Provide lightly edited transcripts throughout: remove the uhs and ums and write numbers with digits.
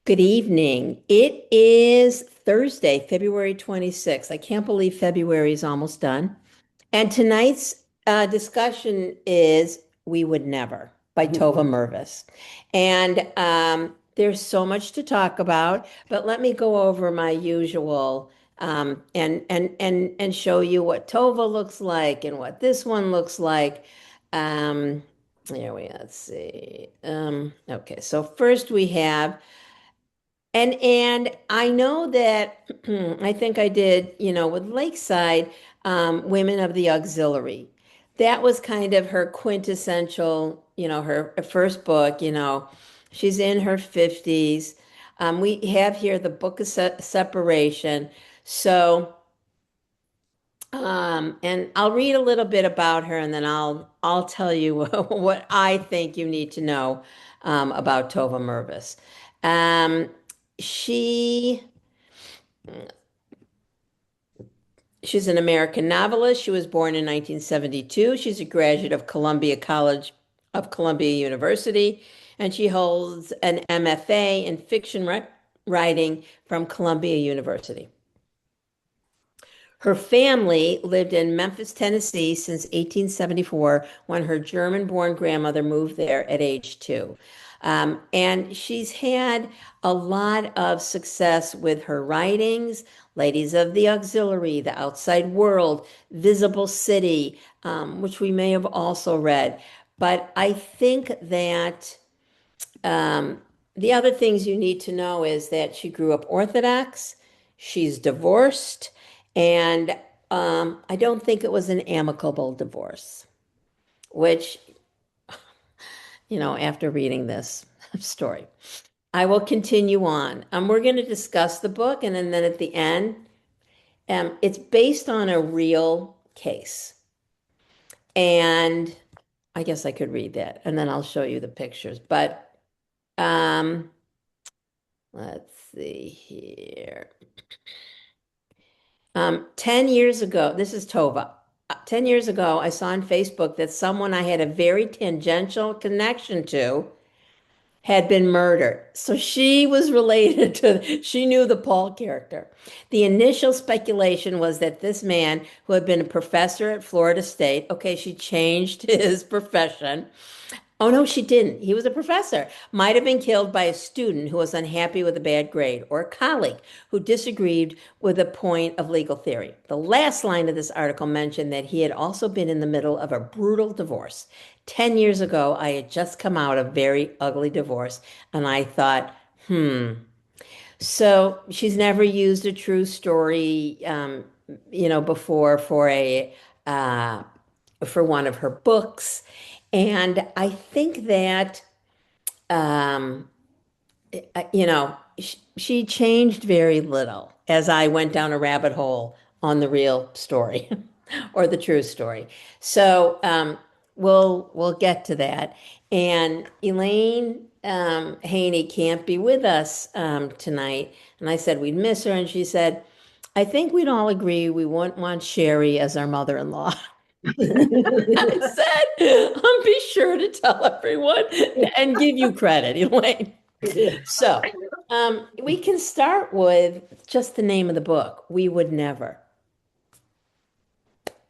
Good evening. It is Thursday, February 26th. I can't believe February is almost done. And tonight's discussion is We Would Never by Tova Mirvis. And there's so much to talk about, but let me go over my usual and show you what Tova looks like and what this one looks like. Um, let's see. Okay, so first we have and I know that I think I did, with Lakeside, Women of the Auxiliary. That was kind of her quintessential, her first book, she's in her 50s. We have here the Book of Separation. So, and I'll read a little bit about her and then I'll tell you what I think you need to know about Tova Mirvis. Um, she she's an American novelist. She was born in 1972. She's a graduate of Columbia University, and she holds an MFA in fiction writing from Columbia University. Her family lived in Memphis, Tennessee since 1874 when her German-born grandmother moved there at age 2. And she's had a lot of success with her writings, Ladies of the Auxiliary, The Outside World, Visible City, which we may have also read. But I think that the other things you need to know is that she grew up Orthodox, she's divorced, and I don't think it was an amicable divorce, which, after reading this story, I will continue on. We're going to discuss the book, and then at the end, it's based on a real case. And I guess I could read that, and then I'll show you the pictures. But um, let's see here. 10 years ago, this is Tova. 10 years ago, I saw on Facebook that someone I had a very tangential connection to had been murdered. So she was related she knew the Paul character. The initial speculation was that this man, who had been a professor at Florida State, okay, she changed his profession. Oh, no, she didn't. He was a professor. Might have been killed by a student who was unhappy with a bad grade or a colleague who disagreed with a point of legal theory. The last line of this article mentioned that he had also been in the middle of a brutal divorce. 10 years ago, I had just come out of a very ugly divorce, and I thought, So she's never used a true story, before uh, for one of her books. And I think that, um, she changed very little as I went down a rabbit hole on the real story or the true story. So we'll get to that. And Elaine Haney can't be with us tonight. And I said we'd miss her. And she said, I think we'd all agree we wouldn't want Sherry as our mother-in-law. I said, be sure to tell everyone and give you credit, Elaine. So, we can start with just the name of the book, We Would Never.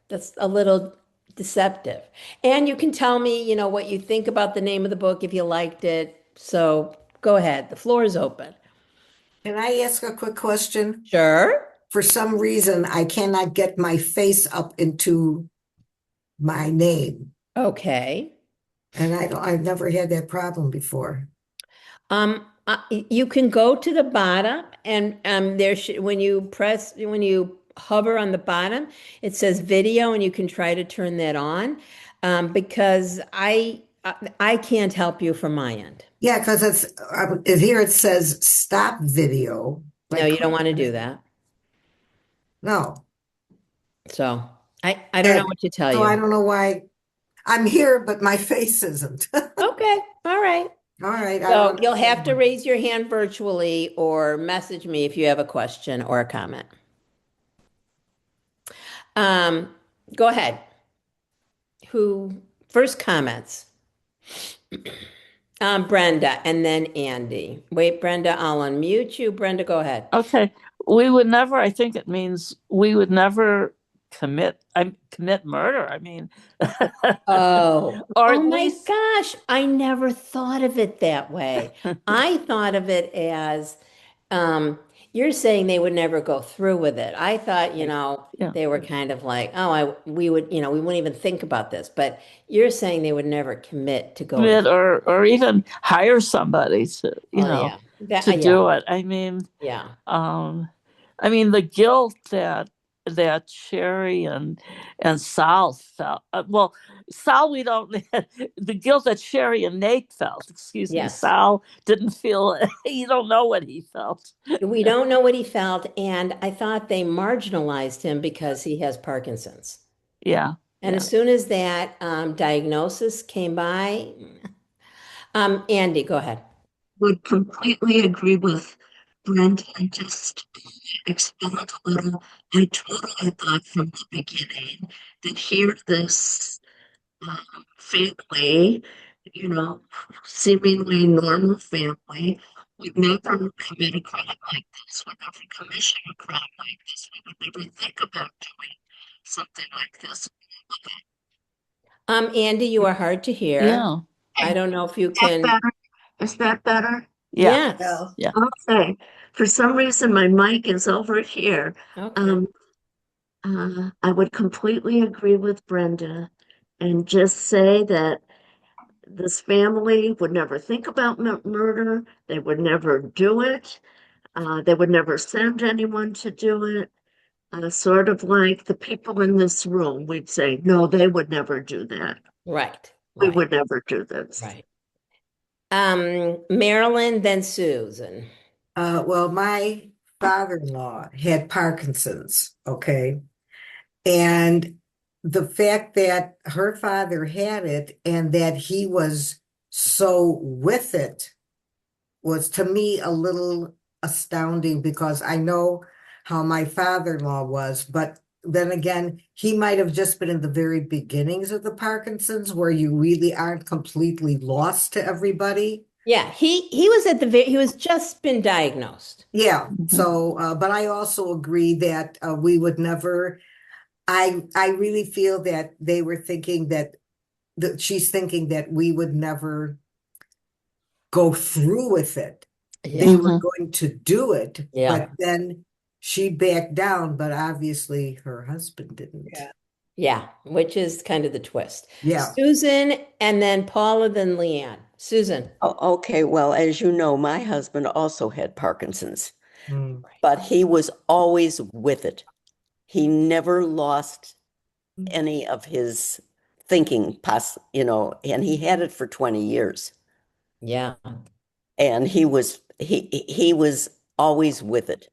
That's a little deceptive. And you can tell me, what you think about the name of the book if you liked it. So go ahead. The floor is open. Can I ask a quick question? Sure. For some reason, I cannot get my face up into my name, Okay. and I've never had that problem before. You can go to the bottom and when you hover on the bottom, it says video and you can try to turn that on. Because I can't help you from my end. Yeah, because here it says stop video. No, Like, you don't want to do that. no. So I don't know And what to tell so I you. don't know why I'm here, but my face isn't. All Okay. All right. right, I So don't you'll have to understand. raise your hand virtually or message me if you have a question or a comment. Um, Go ahead. Who first comments? Brenda, and then Andy. Wait, Brenda, I'll unmute you. Brenda, go ahead. Okay. We would never, I think it means we would never commit murder. I mean, Oh, or oh at my least, gosh, I never thought of it that way. I thought of it as um, you're saying they would never go through with it. I thought, yeah, they were kind of like, oh, we would, we wouldn't even think about this. But you're saying they would never commit to going commit through. or even hire somebody to, Oh yeah. That to yeah. do it. Yeah. Um, the guilt that Sherry and Sal felt. Well, Sal, we don't. The guilt that Sherry and Nate felt. Excuse me, Yes. Sal didn't feel. You don't know what he felt. We don't know what he felt, and I thought they marginalized him because he has Parkinson's. Yeah, And yeah. as soon as that diagnosis came by, Andy, go ahead. Would completely agree with Brent and just expand a little. I totally thought from the beginning that here this family, you know, seemingly normal family, would never commit a crime like this, would never commission a crime like this. We would never think about doing something like this. Andy, you are hard to hear. Yeah, I Okay, don't know if you is that can. better? Is that better? yeah, Yes. Well, yeah. Okay. For some reason, my mic is over here. Okay. Um, I would completely agree with Brenda and just say that this family would never think about murder. They would never do it. They would never send anyone to do it. Sort of like the people in this room, we'd say, no, they would never do that. Right. We Right. would never do this. Right. Marilyn, then Susan. well, my father-in-law had Parkinson's, okay? And the fact that her father had it and that he was so with it was to me a little astounding because I know how my father-in-law was, but then again, he might have just been in the very beginnings of the Parkinson's where you really aren't completely lost to everybody. Yeah, he was he was just been diagnosed. Yeah, Mhm. so but I also agree that we would never I really feel that they were thinking that she's thinking that we would never go through with it. They Yeah. were Mhm. going to do it, Yeah. but then she backed down, but obviously her husband didn't. Yeah. Yeah, which is kind of the twist. Yeah. Susan and then Paula, then Leanne. Susan. Okay, well, as you know, my husband also had Parkinson's, Mm. but he was always with it. He never lost any of his thinking, and he had it for 20 years. Yeah. And he was always with it.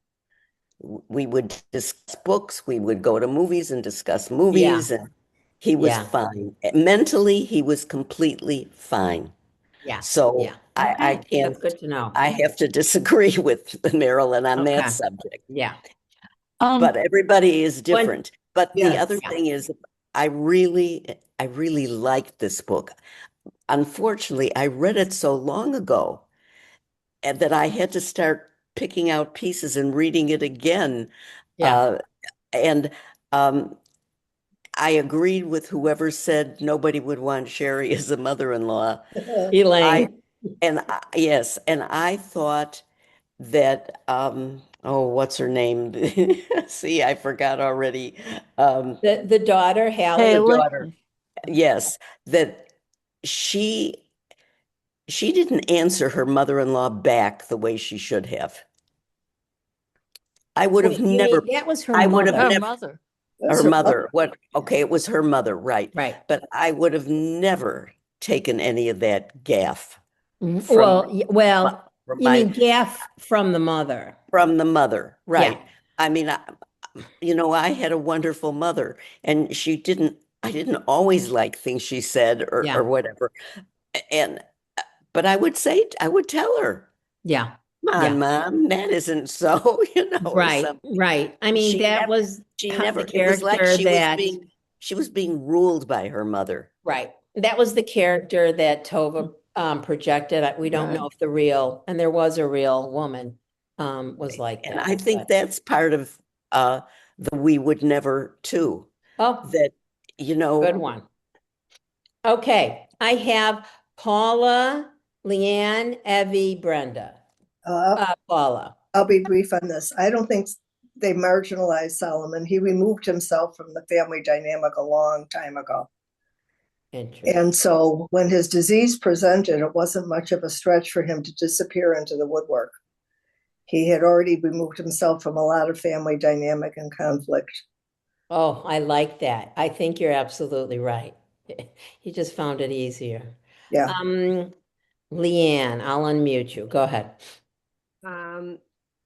We would discuss books, we would go to movies and discuss Yeah. movies, and he was Yeah. fine. Mentally, he was completely fine. Yeah. So Yeah. I Okay. can't, That's good to know. I have to disagree with Marilyn on that Okay. subject. Yeah. Um, But everybody is One. different. But the other Yes. Yeah. thing is, I really liked this book. Unfortunately, I read it so long ago and that I had to start picking out pieces and reading it again. Yeah. Uh, and um, I agreed with whoever said nobody would want Sherry as a mother-in-law. I Elaine. yes, and I thought that oh, what's her name? See, I forgot already. Um, The daughter, the Hallie. Haley. daughter. Yes, that she she didn't answer her mother-in-law back the way she should have. I would have Wait, you never mean that was her I would have Her mother? never mother. That's her her mother. mother. What? Okay, it was her mother, right? Right. But I would have never taken any of that gaff from Well, well, from you my mean Gaff from the mother? from the mother, Yeah. right? I mean, I had a wonderful mother, and I didn't always like things she said or Yeah. whatever. And but I would tell her, Yeah. "Come on, Yeah. Mom, that isn't so," or Right. something. Right. I mean, She that never, was she the never. It was like character that, she was being ruled by her mother. right. That was the character that Tova projected. We don't know if and there was a real woman was like And that. I think But that's part of the we would never too. oh, That, you know, good one. Okay, I have Paula, Leanne, Evie, Brenda. Paula. I'll be brief on this. I don't think they marginalized Solomon. He removed himself from the family dynamic a long time ago. Interesting. And so when his disease presented, it wasn't much of a stretch for him to disappear into the woodwork. He had already removed himself from a lot of family dynamic and conflict. Oh, I like that. I think you're absolutely right. He just found it easier. Yeah. Leanne, I'll unmute you. Go ahead.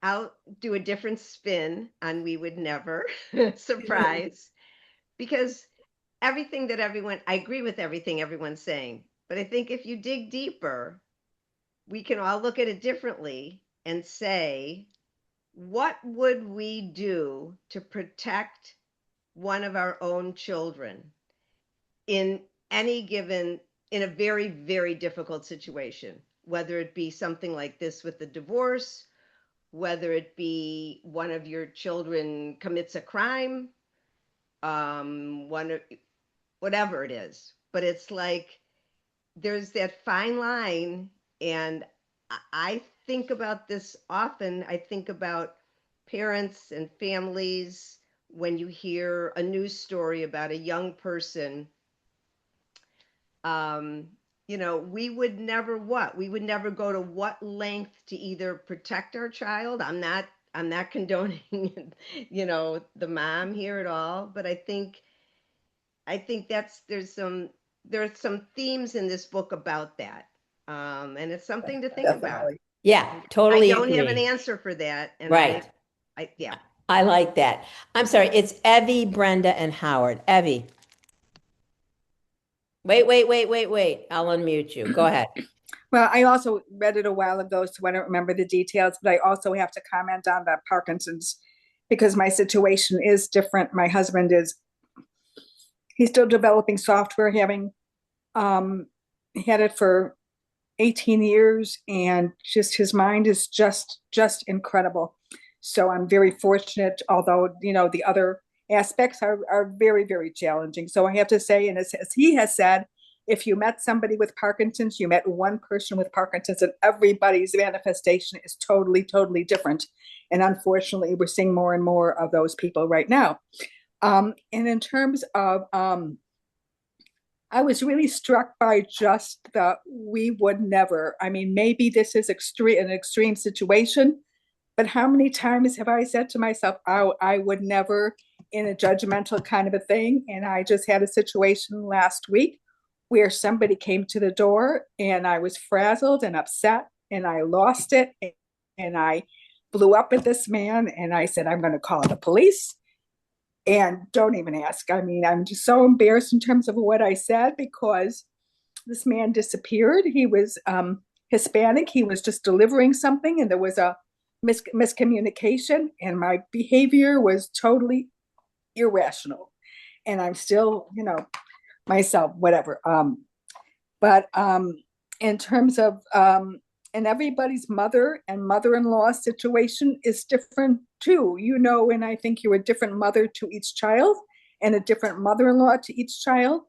I'll do a different spin on We Would Never. Surprise. Because I agree with everything everyone's saying. But I think if you dig deeper, we can all look at it differently and say, what would we do to protect one of our own children in in a very, very difficult situation, whether it be something like this with the divorce, whether it be one of your children commits a crime, whatever it is. But it's like there's that fine line, and I think about this often. I think about parents and families when you hear a news story about a young person. We would never we would never go to what length to either protect our child. I'm not condoning, the mom here at all, but I think there's some themes in this book about that. And it's something to think about. Definitely. Yeah, totally I don't have an agree. answer for that. And Right. yeah. I like that. I'm sorry, it's Evie, Brenda, and Howard. Evie. Wait. I'll unmute you. Go ahead. Well, I also read it a while ago, so I don't remember the details, but I also have to comment on the Parkinson's because my situation is different. My husband he's still developing software, having had it for 18 years, and just his mind is just incredible. So I'm very fortunate, although, the other aspects are very, very challenging. So I have to say, and as he has said, if you met somebody with Parkinson's, you met one person with Parkinson's, and everybody's manifestation is totally, totally different. And unfortunately, we're seeing more and more of those people right now. And in terms of, I was really struck by just the we would never. I mean, maybe this is an extreme situation, but how many times have I said to myself, oh, I would never, in a judgmental kind of a thing? And I just had a situation last week where somebody came to the door and I was frazzled and upset and I lost it. And I blew up at this man and I said, I'm going to call the police. And don't even ask. I mean, I'm just so embarrassed in terms of what I said because this man disappeared. He was Hispanic. He was just delivering something and there was a miscommunication and my behavior was totally irrational. And I'm still, myself, whatever. But in terms of, and everybody's mother and mother-in-law situation is different too, and I think you're a different mother to each child and a different mother-in-law to each child.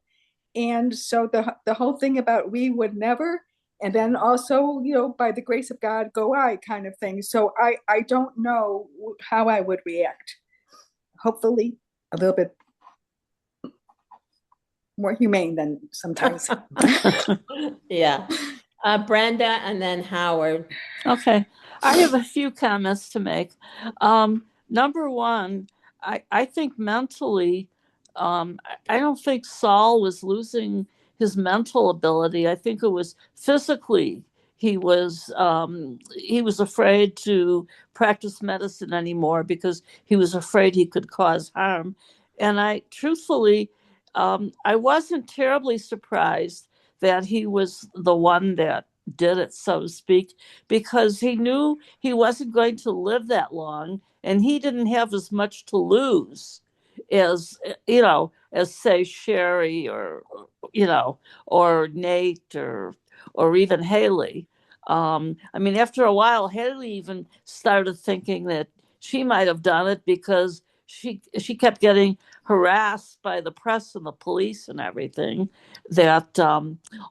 And so the whole thing about we would never, and then also, by the grace of God, go I kind of thing. So I don't know how I would react. Hopefully a little bit more humane than sometimes. Yeah. Brenda and then Howard. Okay. I have a few comments to make. Number one, I think mentally, I don't think Saul was losing his mental ability. I think it was physically. He was afraid to practice medicine anymore because he was afraid he could cause harm. And I truthfully, I wasn't terribly surprised that he was the one that did it, so to speak, because he knew he wasn't going to live that long and he didn't have as much to lose as, as say Sherry or, or Nate or or even Haley. I mean, after a while, Haley even started thinking that she might have done it because she kept getting harassed by the press and the police and everything. That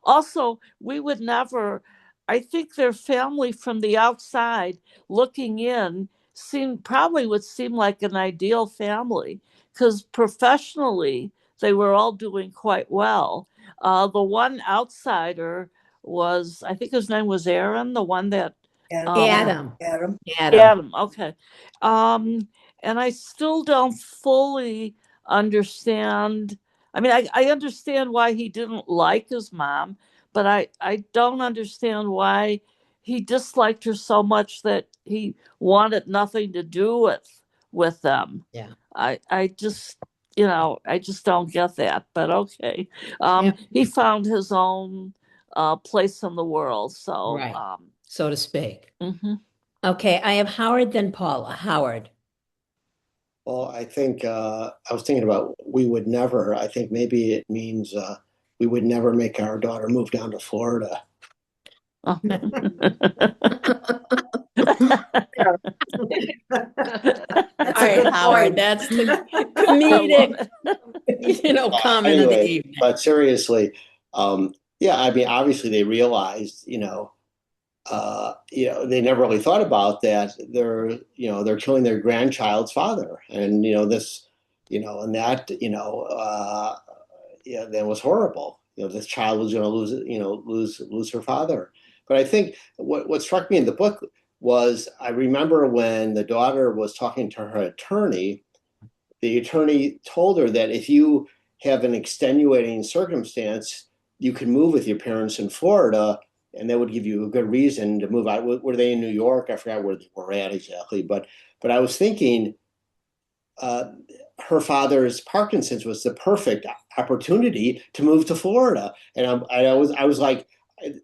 also we would never. I think their family from the outside looking in would seem like an ideal family because professionally they were all doing quite well. The one outsider was, I think his name was Aaron, the one that um Adam. Adam. Adam. Adam, okay. Um and I still don't fully understand. I mean, I understand why he didn't like his mom, but I don't understand why he disliked her so much that he wanted nothing to do with them. Yeah. I just I just don't get that, but okay. Yeah. He found his own place in the world, so Right. So to speak. mhm. Okay, I have Howard, then Paula. Howard. Well, I think I was thinking about we would never. I think maybe it means we would never make our daughter move down to Florida. Oh. That's All a right, good Howard, point. that's the I love comedic, But comment of the anyway, evening. but seriously, yeah, I mean, obviously they realized, they never really thought about that. They're killing their grandchild's father, and and that, yeah, that was horrible. This child was going to lose her father. But I think what struck me in the book was I remember when the daughter was talking to her attorney, the attorney told her that if you have an extenuating circumstance, you can move with your parents in Florida, and that would give you a good reason to move out. Were they in New York? I forgot where they were at exactly, but I was thinking uh, her father's Parkinson's was the perfect opportunity to move to Florida, and I was like,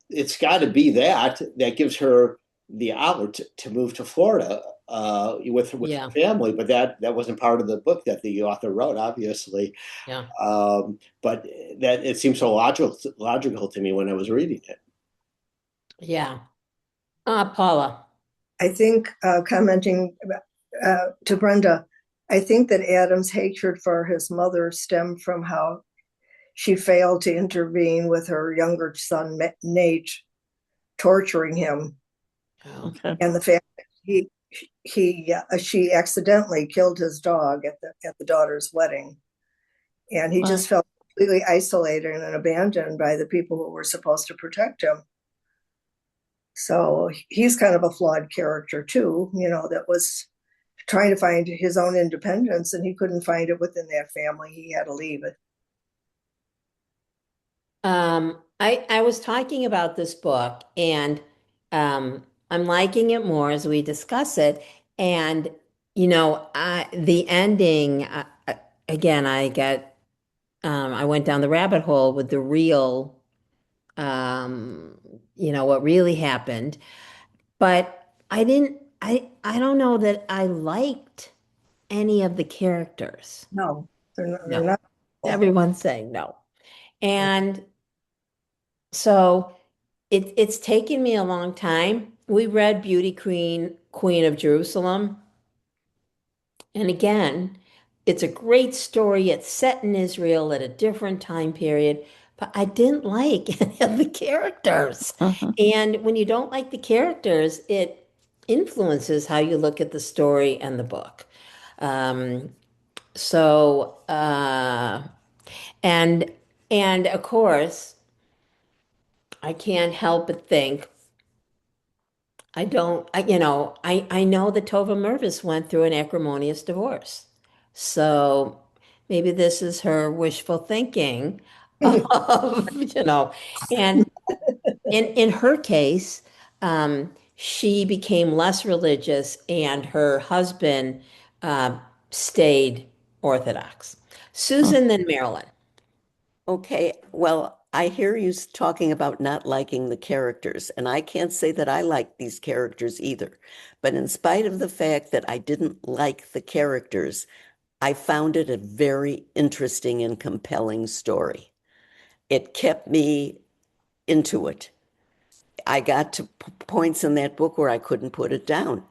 it's got to be that gives her the outlet to move to Florida with her Yeah, family. But that wasn't part of the book that the author wrote, obviously. yeah, But that it seemed so logical to me when I was reading it. yeah. Paula. I think commenting to Brenda, I think that Adam's hatred for his mother stemmed from how she failed to intervene with her younger son Nate, torturing him, Oh, Okay. and the fact that she accidentally killed his dog at the daughter's wedding, and he Well, just felt completely isolated and abandoned by the people who were supposed to protect him. So he's kind of a flawed character too, that was trying to find his own independence, and he couldn't find it within that family. He had to leave it. I was talking about this book and I'm liking it more as we discuss it. And the ending again, I went down the rabbit hole with the real what really happened. But I don't know that I liked any of the characters. No, they're No. not. Everyone's saying no. And so it's taken me a long time. We read Beauty Queen, Queen of Jerusalem. And again, it's a great story. It's set in Israel at a different time period, but I didn't like any of the characters. mhm. And when you don't like the characters, it influences how you look at the story and the book. Um, so, and and of course, I can't help but think I don't, I know that Tova Mirvis went through an acrimonious divorce. So maybe this is her wishful thinking of, and in her case, she became less religious and her husband stayed Orthodox. Susan, then Marilyn. Okay, well, I hear you talking about not liking the characters, and I can't say that I like these characters either. But in spite of the fact that I didn't like the characters, I found it a very interesting and compelling story. It kept me into it. I got to points in that book where I couldn't put it down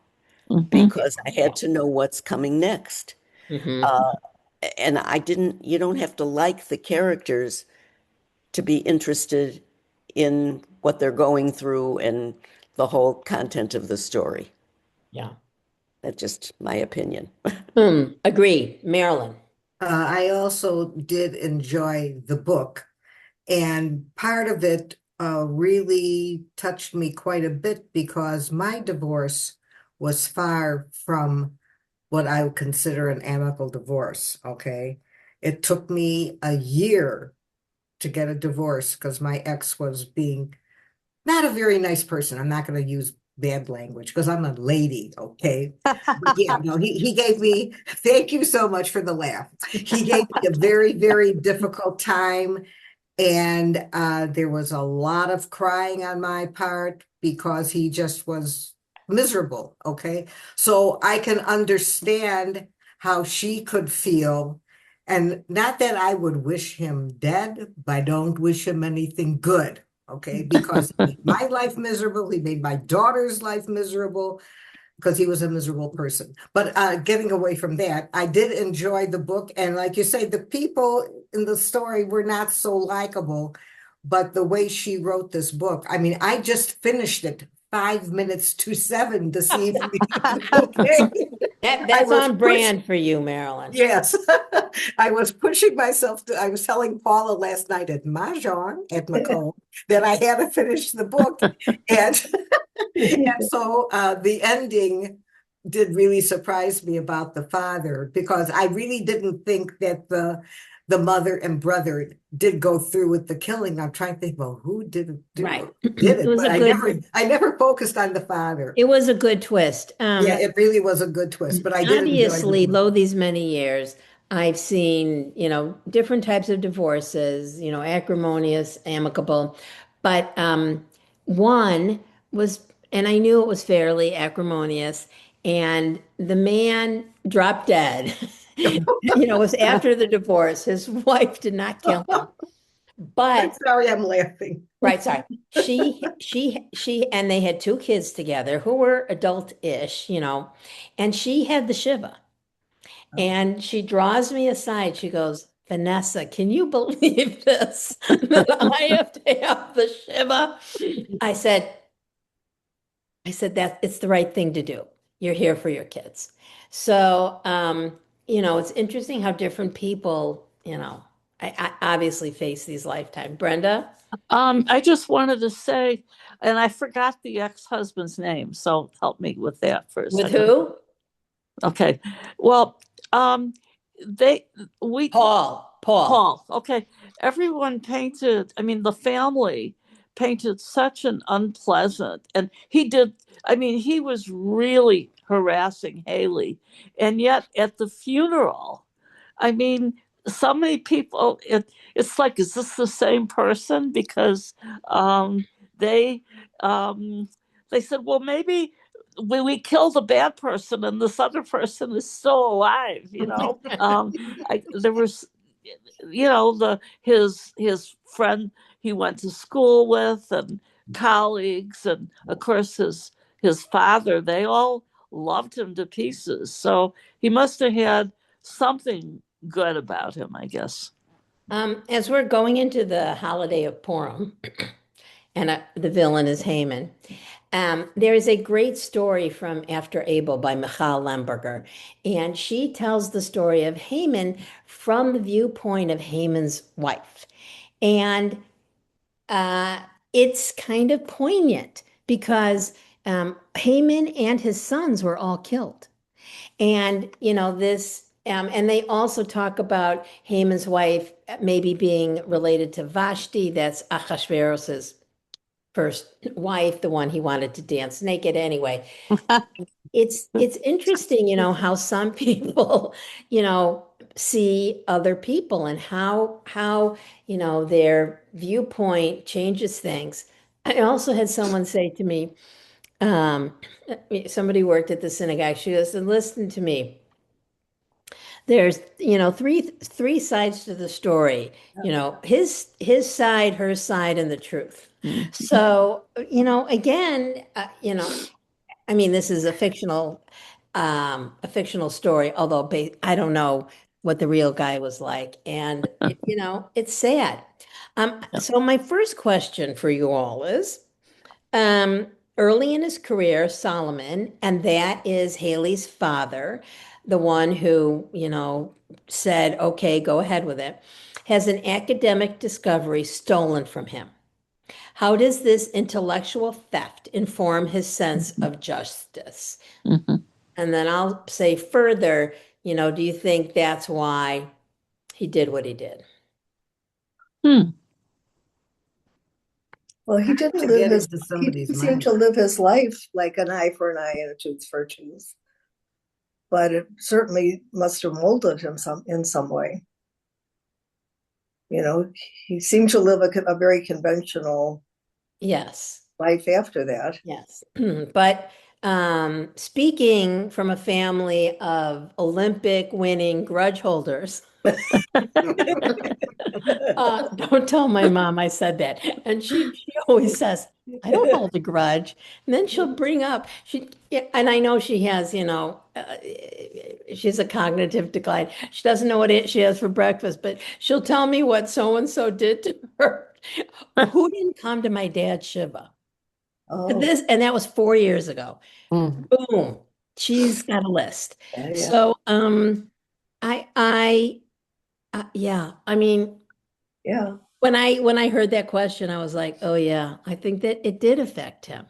Mhm. because I had to know what's coming next. Hmm. Uh, and you don't have to like the characters to be interested in what they're going through and the whole content of the story. Yeah. That's just my opinion. Agree. Marilyn. I also did enjoy the book, and part of it really touched me quite a bit because my divorce was far from what I would consider an amicable divorce. Okay. It took me a year to get a divorce because my ex was being not a very nice person. I'm not going to use bad language because I'm a lady, okay? But yeah, no, he gave me, thank you so much for the laugh. He gave me a very, very difficult time. And there was a lot of crying on my part because he just was miserable. Okay. So I can understand how she could feel. And not that I would wish him dead, but I don't wish him anything good. Okay. Because he made my life miserable. He made my daughter's life miserable because he was a miserable person. But getting away from that, I did enjoy the book. And like you say, the people in the story were not so likable. But the way she wrote this book, I mean, I just finished it 5 minutes to 7 this evening. Okay. I That's was on pushed. brand for you, Marilyn. Yes, I was pushing myself to, I was telling Paula last night at Mahjong at Macomb that I had to finish the book. And and so the ending did really surprise me about the father because I really didn't think that the mother and brother did go through with the killing. I'm trying to think, well, who did it do Right. it? Did It it? was But a good I never focused on the father. it was a good twist. Yeah, it really was a good twist, but I did enjoy the Obviously, book. lo these many years, I've seen, different types of divorces, acrimonious, amicable, but one was, and I knew it was fairly acrimonious, and the man dropped dead. It was after the divorce. His wife did not kill him, I'm but sorry, I'm laughing. right, sorry. And they had two kids together who were adult-ish, and she had the Shiva. And she draws me aside. She goes, Vanessa, can you believe this? That I have to have the Shiva? I said, that it's the right thing to do. You're here for your kids. So, it's interesting how different people, I obviously face these lifetime. Brenda, I just wanted to say, and I forgot the ex-husband's name, so help me with that for a with second. who? Okay. Well, um, they we Paul. Paul. Okay. Everyone painted, I mean, the family painted such an unpleasant, and he did, I mean, he was really harassing Haley. And yet at the funeral, I mean, so many people, it's like, is this the same person? Because um, they um, they said, well, maybe we killed a bad person and this other person is still alive, there was, his friend he went to school with and colleagues, and of course his father, they all loved him to pieces. So he must have had something good about him, I guess. As we're going into the holiday of Purim, and the villain is Haman. There is a great story from After Abel by Michal Lemberger, and she tells the story of Haman from the viewpoint of Haman's wife. And uh, it's kind of poignant because Haman and his sons were all killed. And, and they also talk about Haman's wife maybe being related to Vashti, that's Achashverosh's first wife, the one he wanted to dance naked anyway. It's interesting, how some people, see other people and how, their viewpoint changes things. I also had someone say to me, somebody worked at the synagogue. She goes, listen to me. there's, three sides to the story. His side, her side, and the truth. Mm. So, again, I mean, this is a fictional story, although I don't know what the real guy was like, and it's sad. Yeah. So my first question for you all is, um, early in his career, Solomon, and that is Haley's father, the one who, said, okay, go ahead with it, has an academic discovery stolen from him. How does this intellectual theft inform his sense of justice? Mhm. And then I'll say further, do you think that's why he did what he did? Hmm. Well, he To didn't get live his, into he somebody's didn't seem mind. to live his life like an eye for an eye and a tooth for a tooth. But it certainly must have molded him in some way. He seemed to live a very conventional Yes. life after that. Yes. But speaking from a family of Olympic winning grudge holders, don't tell my mom I said that. And she always says, I don't hold a grudge. And then she'll bring up, yeah, and I know she has, she has a cognitive decline. She doesn't know what she has for breakfast, but she'll tell me what so and so did to her. Who didn't come to my dad's Shiva? Oh, And that was 4 years ago. Mm. Boom. She's got a list. yeah. So, I, yeah, I mean, Yeah. when I heard that question, I was like, oh yeah, I think that it did affect him.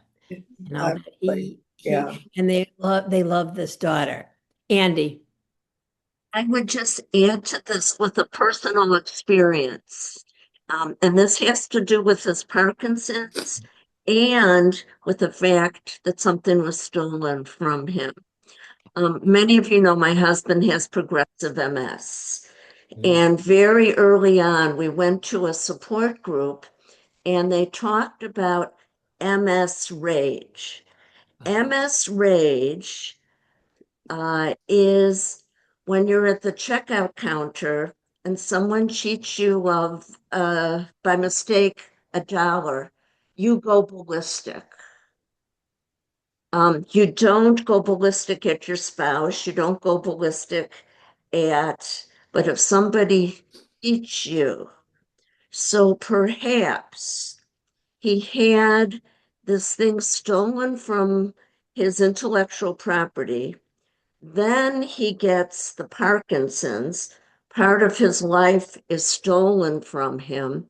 That Yeah. and they love this daughter. Andy. I would just add to this with a personal experience. And this has to do with his Parkinson's and with the fact that something was stolen from him. Many of you know my husband has progressive MS. And very early on, we went to a support group and they talked about MS rage. MS rage is when you're at the checkout counter and someone cheats you of, by mistake, $1, you go ballistic. You don't go ballistic at your spouse, you don't go ballistic but if somebody cheats you, so perhaps he had this thing stolen from his intellectual property. Then he gets the Parkinson's. Part of his life is stolen from him.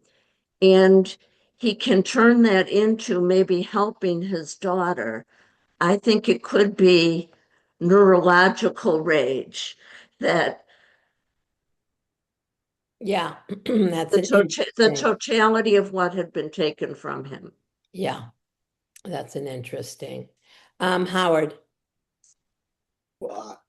And he can turn that into maybe helping his daughter. I think it could be neurological rage that Yeah, that's the totality of what had been taken from him. yeah, that's an interesting. Howard. Well,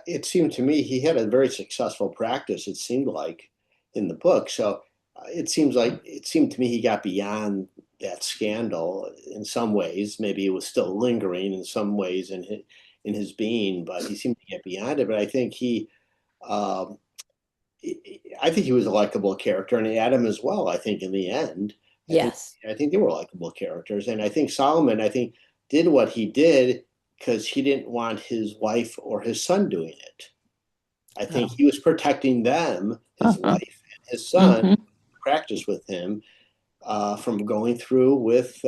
it seemed to me he had a very successful practice, it seemed like, in the book. So it seemed to me he got beyond that scandal in some ways. Maybe it was still lingering in some ways in his being, but he seemed to get beyond it. But um, I think he was a likable character, and Adam as well. I think in the end, Yes. I think they were likable characters, and I think Solomon, did what he did because he didn't want his wife or his son doing it. I think Oh, he was protecting them, his Uh-huh. wife and his son, Mhm. practice with him from going through with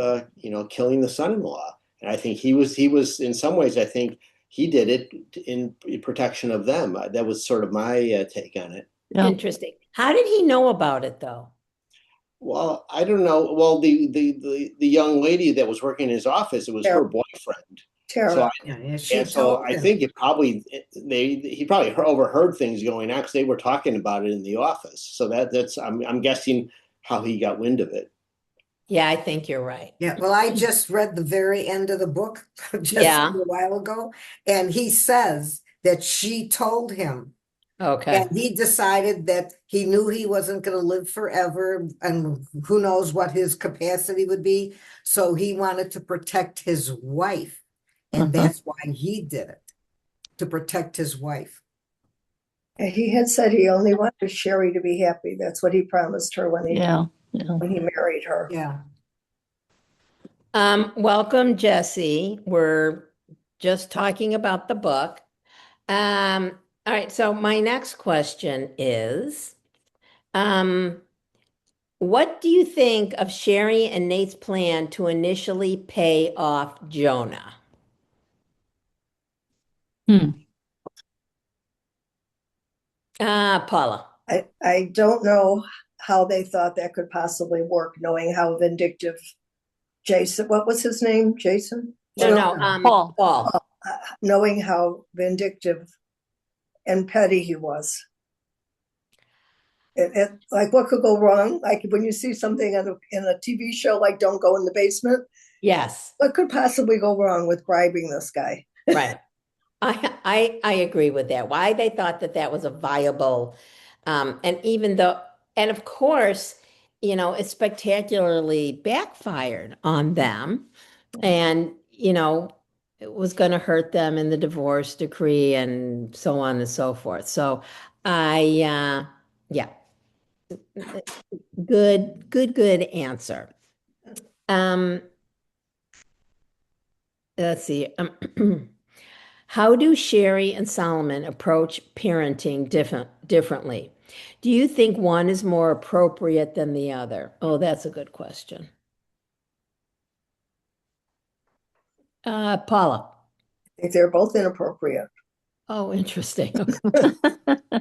killing the son-in-law. And I think he was in some ways. I think he did it in protection of them. That was sort of my take on it. Yeah. interesting. How did he know about it though? Well, I don't know. Well, the young lady that was working in his office, it was her Tara. boyfriend. So Tara. Yeah, she so told I him. think he probably overheard things going on because they were talking about it in the office. So that's I'm guessing how he got wind of it. Yeah, I think you're right. Yeah, well, I just read the very end of the book just a Yeah. while ago, and he says that she told him, and Okay. he decided that he knew he wasn't going to live forever, and who knows what his capacity would be. So he wanted to protect his wife, and Uh-huh. that's why he did it, to protect his wife. He had said he only wanted Sherry to be happy. That's what he promised her when Yeah. he married her. Yeah. Welcome, Jesse. We're just talking about the book. All right, so my next question is, what do you think of Sherry and Nate's plan to initially pay off Jonah? Paula. I don't know how they thought that could possibly work, knowing how vindictive Jason, what was his name? Jason? No, Paul. Paul. Knowing how vindictive and petty he was. Like, what could go wrong? Like when you see something in a TV show, like Don't Go in the Basement, Yes, what could possibly go wrong with bribing this guy? right. I agree with that. Why they thought that that was a viable, and even though, and of course, it spectacularly backfired on them, and it was going to hurt them in the divorce decree and so on and so forth. So yeah, good answer. Um, let's see. How do Sherry and Solomon approach parenting differently? Do you think one is more appropriate than the other? Oh, that's a good question. Paula. I think they're both inappropriate. Oh, interesting.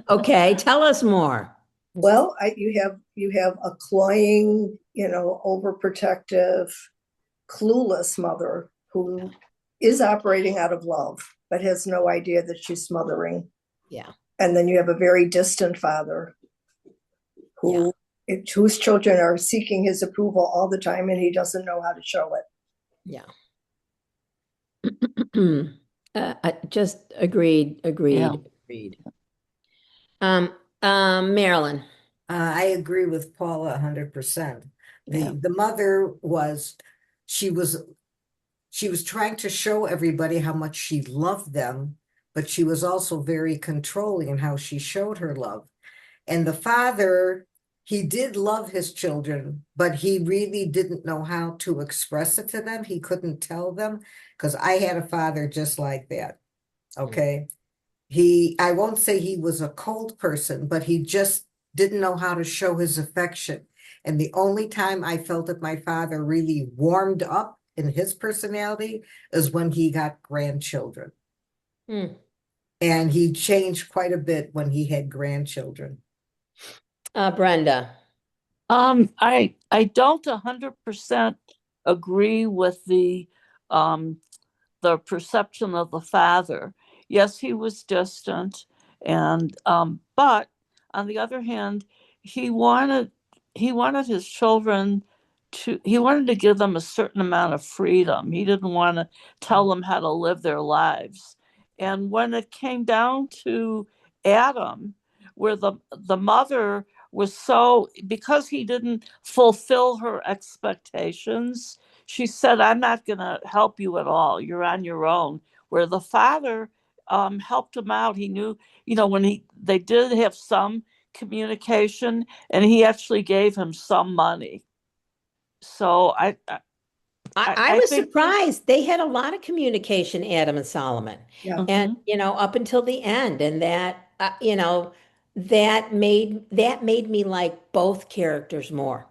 Okay, tell us more. Well, you have a cloying, overprotective, clueless mother who is operating out of love, but has no idea that she's smothering. Yeah. And then you have a very distant father whose children are seeking his approval all the time, and he doesn't know how to show it. Yeah. I just agreed. Yeah. Marilyn. I agree with Paula 100%. Yeah. The mother she was trying to show everybody how much she loved them, but she was also very controlling in how she showed her love. And the father, he did love his children, but he really didn't know how to express it to them. He couldn't tell them, because I had a father just like that. Okay. I won't say he was a cold person, but he just didn't know how to show his affection. And the only time I felt that my father really warmed up in his personality is when he got grandchildren. Hmm. And he changed quite a bit when he had grandchildren. Brenda. I don't 100% agree with the perception of the father. Yes, he was distant, and but on the other hand, he wanted his children he wanted to give them a certain amount of freedom. He didn't want to tell them how to live their lives. And when it came down to Adam, where the mother was so, because he didn't fulfill her expectations, she said, I'm not going to help you at all. You're on your own. Where the father helped him out. He knew, when they did have some communication, and he actually gave him some money. So I was surprised. They had a lot of communication, Adam and Solomon. Yeah. And, up until the end. And that, that made me like both characters more.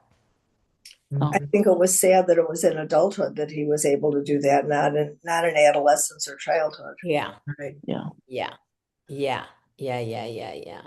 I think it was sad that it was in adulthood that he was able to do that, not in adolescence or childhood. Yeah. Right. Yeah. Yeah. Yeah.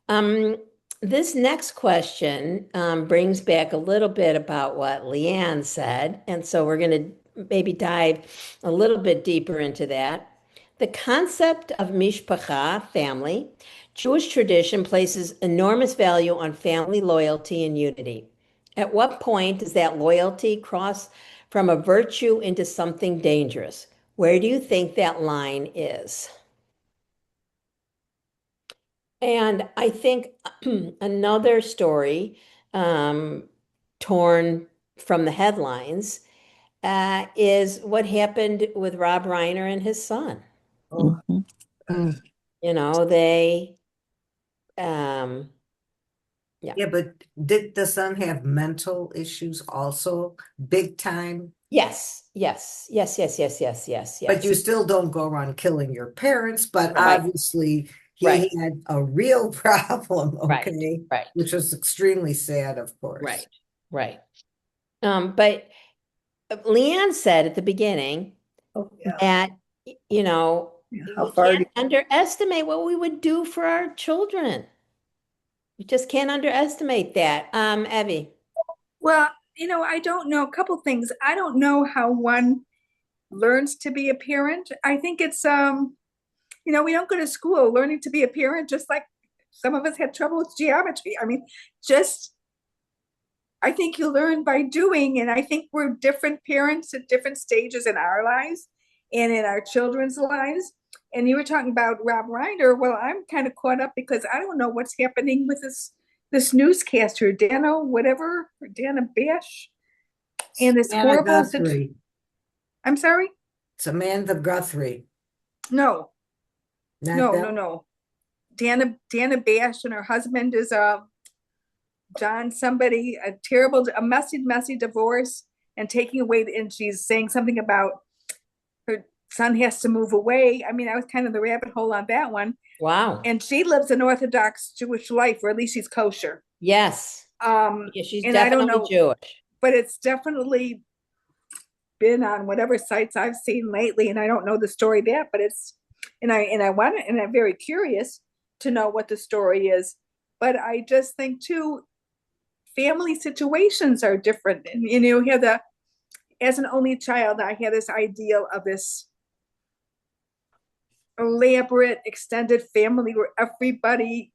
Yeah. This next question brings back a little bit about what Leanne said, and so we're going to maybe dive a little bit deeper into that. The concept of mishpacha, family, Jewish tradition places enormous value on family loyalty and unity. At what point does that loyalty cross from a virtue into something dangerous? Where do you think that line is? And I think another story torn from the headlines is what happened with Rob Reiner and his son. Oh, Mhm. Mm. They Um, Yeah, but did the son have mental issues also, big time? yes, yes, yes, yes, yes, yes, yes, But yes. you still don't go around killing your parents, but Right, obviously right, he had a real problem, right, okay? right, Which was extremely sad, of course. right, right. But Leanne said at the beginning Oh, yeah. that, you know, Yeah. How we far do can't underestimate what we would do for our children. We just can't underestimate that. Evie. Well, I don't know a couple things. I don't know how one learns to be a parent. I think it's we don't go to school learning to be a parent, just like some of us had trouble with geometry. I mean, just I think you learn by doing, and I think we're different parents at different stages in our lives and in our children's lives. And you were talking about Rob Reiner. Well, I'm kind of caught up because I don't know what's happening with this newscaster, Dana, whatever, or Dana Bash, and this Anna horrible Guthrie, I'm sorry? Samantha Guthrie, No, not no, that. no, no. Dana Bash and her husband is John somebody, a messy divorce and taking away and she's saying something about her son has to move away. I mean, I was kind of the rabbit hole on that one. Wow. And she lives an Orthodox Jewish life, or at least she's kosher. Yes. Um, Yeah, she's and I don't definitely know, Jewish. but it's definitely been on whatever sites I've seen lately, and I don't know the story that, but it's and I want it, and I'm very curious to know what the story is. But I just think too, family situations are different, and you hear the as an only child, I had this ideal of this elaborate extended family where everybody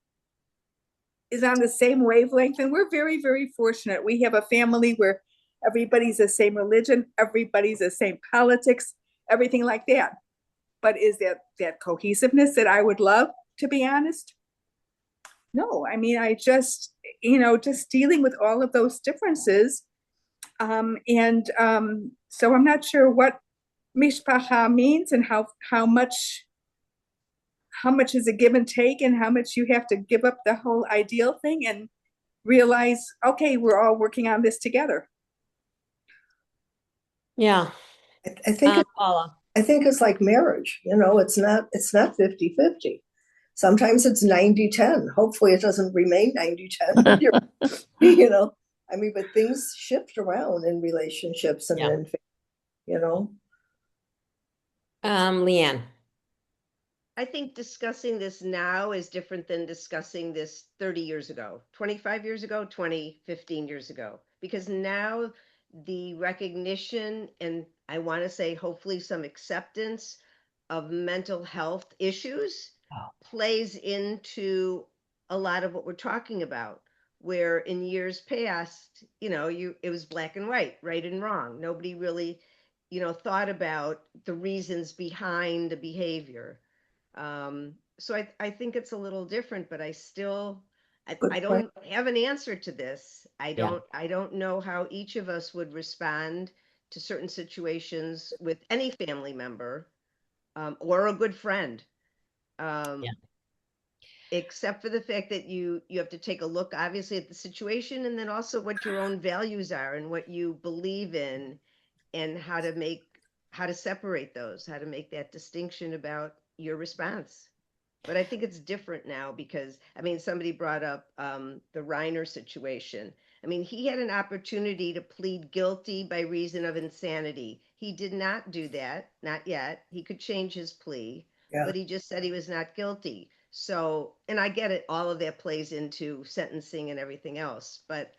is on the same wavelength, and we're very very fortunate. We have a family where everybody's the same religion, everybody's the same politics, everything like that. But is that cohesiveness that I would love, to be honest? No, I mean, I just just dealing with all of those differences, and so I'm not sure what mishpacha means and how much is a give and take and how much you have to give up the whole ideal thing and realize, okay, we're all working on this together. Yeah. I think Paula. I think it's like marriage, it's not 50-50. Sometimes it's 90-10. Hopefully it doesn't remain 90-10. I mean, but things shift around in relationships and Yeah. in, you know. Leanne. I think discussing this now is different than discussing this 30 years ago, 25 years ago, 20, 15 years ago, because now the recognition and I want to say hopefully some acceptance of mental health issues plays into a lot of what we're talking about. Where in years past, it was black and white, right and wrong. Nobody really, thought about the reasons behind the behavior. So I think it's a little different, but I Good point. don't have an answer to this. Yeah. I don't know how each of us would respond to certain situations with any family member, or a good friend. Yeah. Um, except for the fact that you have to take a look obviously at the situation and then also what your own values are and what you believe in and how to separate those, how to make that distinction about your response. But I think it's different now because, I mean, somebody brought up the Reiner situation. I mean, he had an opportunity to plead guilty by reason of insanity. He did not do that, not yet. He could change his plea, Yeah. but he just said he was not guilty. So, and I get it, all of that plays into sentencing and everything else. But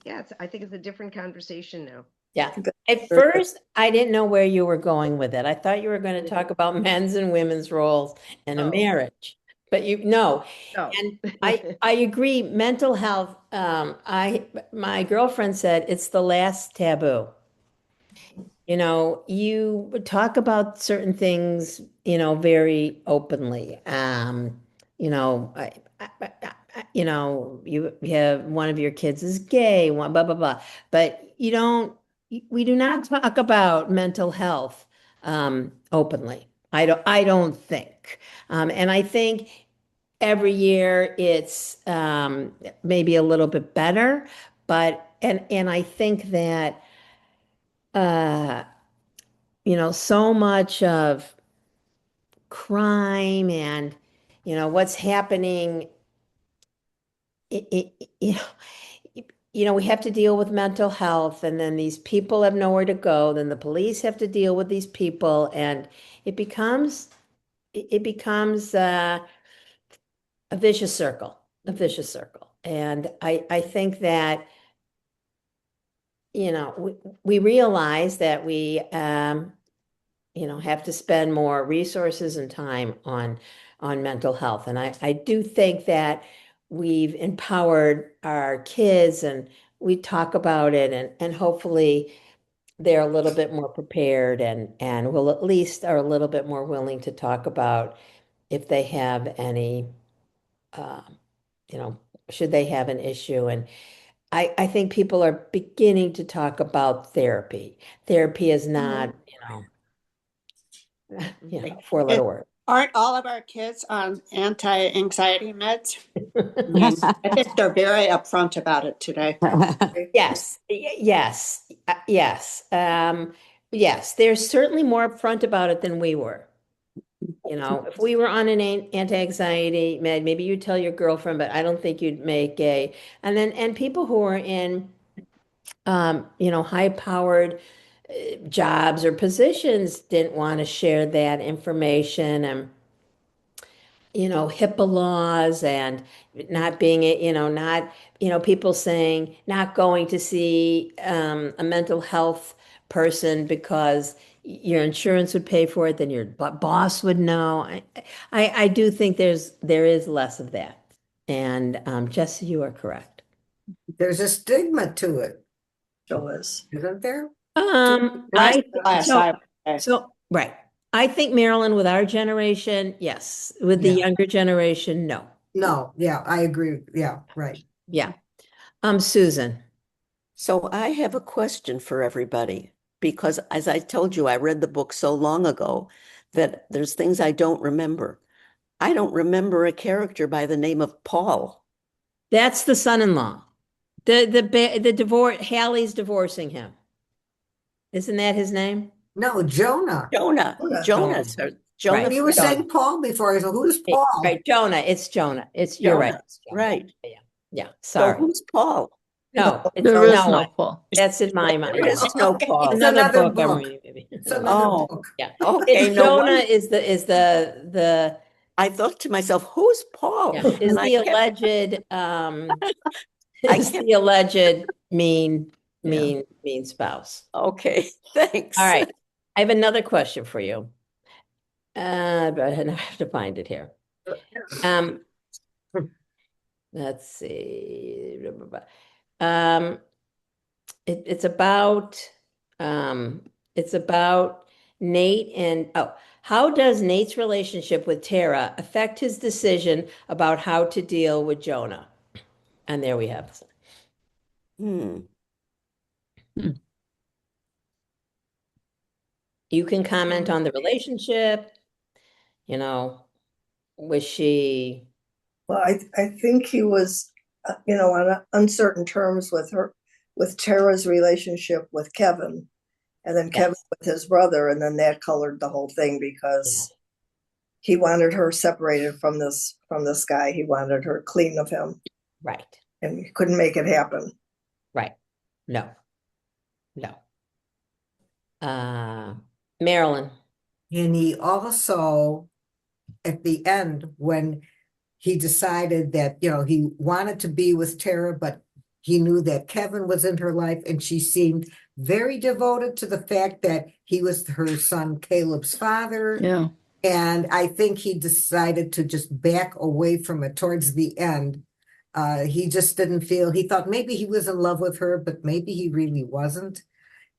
yeah, I think it's a different conversation now. Yeah. That's At very good. first, I didn't know where you were going with it. I thought you were going to talk about men's and women's roles in a Oh, marriage, but no. no. And I agree. Mental health. My girlfriend said it's the last taboo. You would talk about certain things, very openly. You have one of your kids is gay, one blah blah blah, but we do not talk about mental health openly. I don't think. And I think every year it's maybe a little bit better, but and I think that uh, so much of crime and what's happening, it, we have to deal with mental health, and then these people have nowhere to go. Then the police have to deal with these people, and it becomes a vicious circle, a vicious circle. And I think that, we realize that we, have to spend more resources and time on mental health. And I do think that we've empowered our kids and we talk about it, and hopefully they're a little bit more prepared and will at least are a little bit more willing to talk about if they have any, um, you know, should they have an issue. And I think people are beginning to talk about therapy. Therapy is not, four-letter word. Aren't all of our kids on anti-anxiety meds? I think they're very upfront about it today. Yes, yes, yes. Yes, they're certainly more upfront about it than we were. If we were on an anti-anxiety med, maybe you'd tell your girlfriend, but I don't think you'd make and people who are in, high-powered jobs or positions didn't want to share that information, and HIPAA laws and not being, not, people saying not going to see a mental health person because your insurance would pay for it, then your boss would know. I do think there is less of that. And Jesse, you are correct. There's a stigma to it, Still is. isn't there? Right. I think Marilyn, with our generation, yes. With the Yeah. younger generation, no. No, yeah, I agree. Yeah, right. Yeah. Susan. So I have a question for everybody, because as I told you, I read the book so long ago that there's things I don't remember. I don't remember a character by the name of Paul. That's the son-in-law. The divorce, Hallie's divorcing him. Isn't that his name? No, Jonah. Jonah. Jonah. You were saying Paul before. So who's Paul? Right, Jonah. It's Jonah. You're right. Jonah, right. Yeah. So Sorry. who's Paul? No, There is no no one. Paul. That's in my mind. There is no Paul. It's Another another book I'm book. reading, maybe. It's another book. Yeah. Okay, It's no Jonah wonder. is the I thought to myself, who's Paul? yeah, is And I the kept- alleged I is kept- the alleged mean spouse. Okay, thanks. All right. I have another question for you. But I have to find it here. Let's see. It's about Nate and how does Nate's relationship with Tara affect his decision about how to deal with Jonah? And there we have. You can comment on the relationship. Was she? Well, I think he was, on uncertain terms with Tara's relationship with Kevin, and then Kevin with his brother, and then that colored the whole thing because he wanted her separated from this guy. He wanted her clean of him. Right. And he couldn't make it happen. Right. No. Marilyn. And he also, at the end, when he decided that, he wanted to be with Tara, but he knew that Kevin was in her life, and she seemed very devoted to the fact that he was her son Caleb's father. Yeah. And I think he decided to just back away from it towards the end. He just didn't feel, he thought maybe he was in love with her, but maybe he really wasn't,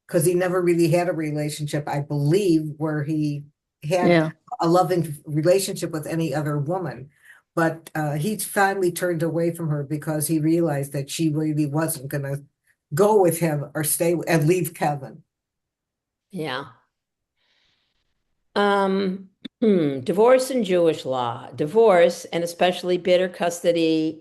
because he never really had a relationship, I believe, where he had a loving relationship with any other woman. But he finally turned away from her because he realized that she really wasn't going to go with him or stay and leave Kevin. Yeah. Divorce and Jewish law. Divorce, and especially bitter custody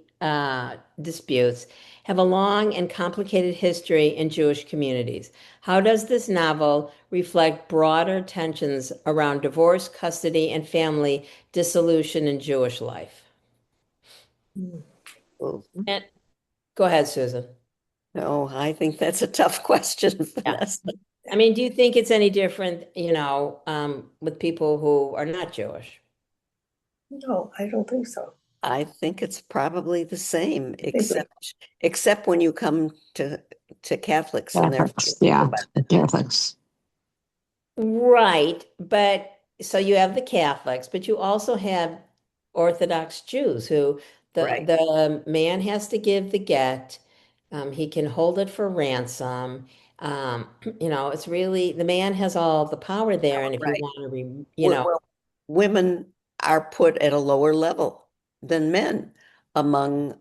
disputes, have a long and complicated history in Jewish communities. How does this novel reflect broader tensions around divorce, custody, and family dissolution in Jewish life? Oh, And go ahead, Susan. no, I think that's a tough question, Yeah. Vanessa. I mean, do you think it's any different, with people who are not Jewish? No, I don't think so. I think it's probably the same, I think we- except when you come to Catholics and their Catholics, yeah, the Catholics. Right, but so you have the Catholics, but you also have Orthodox Jews who Right. the man has to give the get. He can hold it for ransom. Um, it's really the man has all the power there, and if you Right. want to, Well, women are put at a lower level than men among,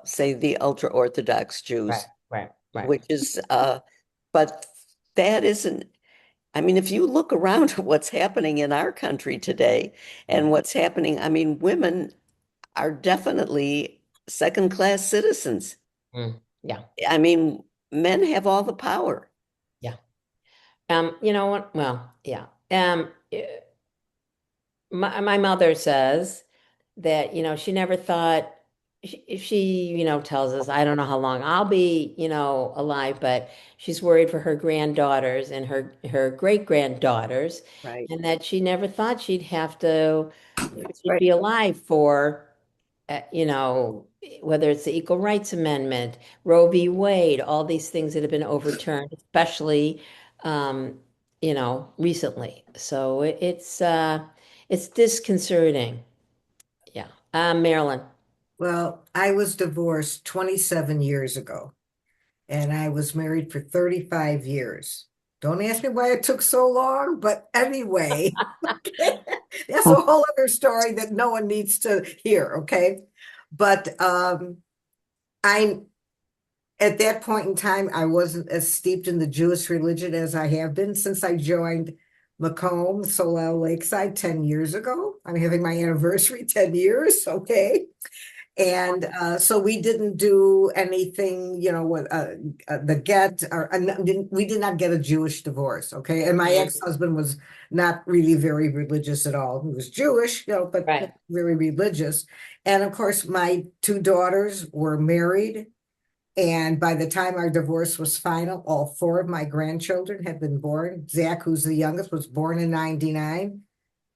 say, the ultra-Orthodox right, Jews, right. which is, but that isn't, I mean, if you look around at what's happening in our country today and what's happening, I mean, women are definitely second-class citizens. Yeah, I mean, men have all the power. yeah. You know what? Well, yeah. My mother says that, she never thought she tells us, I don't know how long I'll be, alive, but she's worried for her granddaughters and her great granddaughters, Right. and that she never thought she'd Right. be alive for, whether it's the Equal Rights Amendment, Roe v. Wade, all these things that have been overturned, especially, recently. So it's disconcerting. Yeah. Marilyn. Well, I was divorced 27 years ago, and I was married for 35 years. Don't ask me why it took so long, but anyway, that's a whole other story that no one needs to hear, okay? But I at that point in time, I wasn't as steeped in the Jewish religion as I have been since I joined Macomb, Solel Lakeside 10 years ago. I'm having my anniversary 10 years, okay? And so we didn't do anything, with the get, or we did not get a Jewish divorce, okay? And my ex-husband was not really very religious at all. He was Jewish, but Right. not very religious. And of course, my two daughters were married. And by the time our divorce was final, all four of my grandchildren had been born. Zach, who's the youngest, was born in 99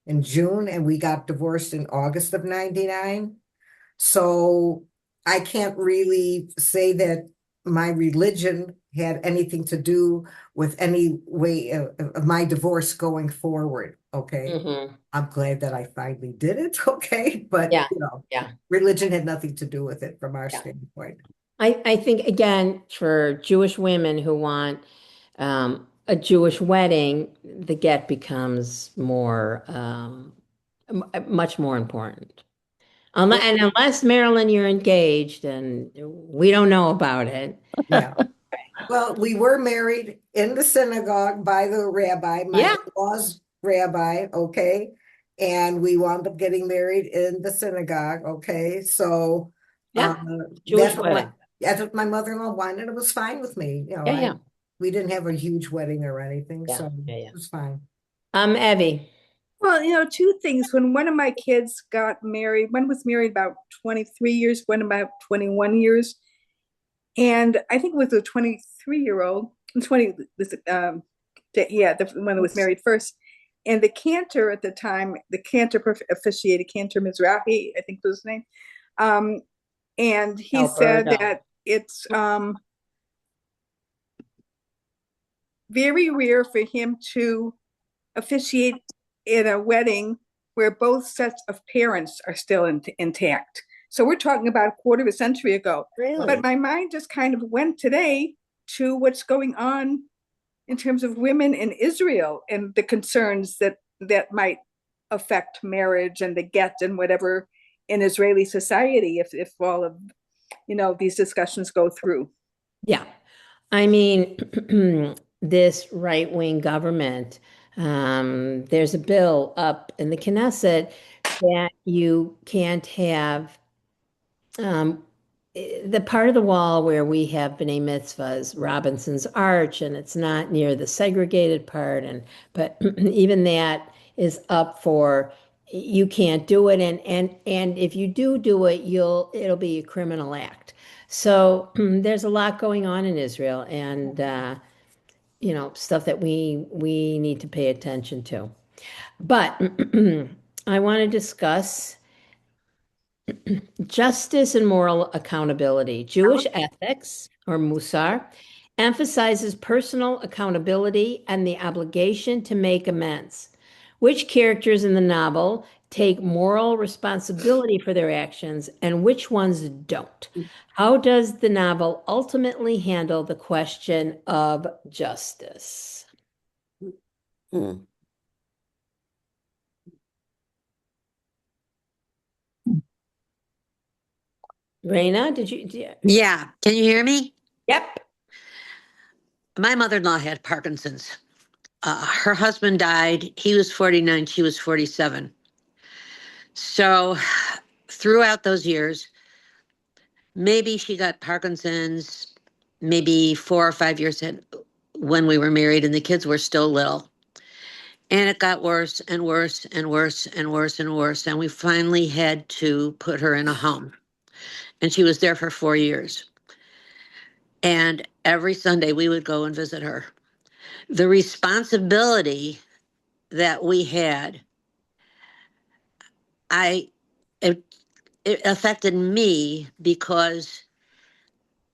in June, and we got divorced in August of 99. So I can't really say that my religion had anything to do with any way of my divorce going forward. Okay. Mhm. I'm glad that I finally did it. Okay. But, Yeah. Yeah. religion had nothing to do with it from our Yeah. standpoint. I think, again, for Jewish women who want a Jewish wedding, the get becomes much more important. Unless, Marilyn, you're engaged and we don't know about it. Yeah. Well, we were married in the synagogue by the rabbi, my Yeah. in-laws rabbi, okay? And we wound up getting married in the synagogue, okay? So Yeah. Jewish that's wedding. that's what my mother-in-law wanted, and it was fine with me. Yeah. We didn't have a huge wedding or anything, Yeah. so Yeah. it was fine. Evie. Well, two things. When one of my kids got married, one was married about 23 years, one about 21 years. And I think it was a 23-year-old, 20, the one that was married first. And the cantor at the time, the cantor officiated, Cantor Mizrahi, I think was his name. And he said Alberto. that it's very rare for him to officiate in a wedding where both sets of parents are still intact. So we're talking about a quarter of a century ago. Really? But my mind just kind of went today to what's going on in terms of women in Israel and the concerns that might affect marriage and the get and whatever in Israeli society if all of these discussions go through. Yeah. I mean, this right-wing government There's a bill up in the Knesset that you can't have um, the part of the wall where we have B'nai Mitzvahs, Robinson's Arch, and it's not near the segregated part. But even that is up for you can't do it, and if you do it, it'll be a criminal act. So there's a lot going on in Israel, and stuff that we need to pay attention to. But I want to discuss justice and moral accountability. Jewish ethics, or Musar, emphasizes personal accountability and the obligation to make amends. Which characters in the novel take moral responsibility for their actions and which ones don't? How does the novel ultimately handle the question of justice? Hmm. Raina, Yeah. Can you hear me? Yep. My mother-in-law had Parkinson's. Her husband died. He was 49, she was 47. So throughout those years, maybe she got Parkinson's maybe 4 or 5 years when we were married and the kids were still little. And it got worse and worse and worse and worse and worse. And we finally had to put her in a home. And she was there for 4 years. And every Sunday we would go and visit her. The responsibility that we had, I it, it affected me because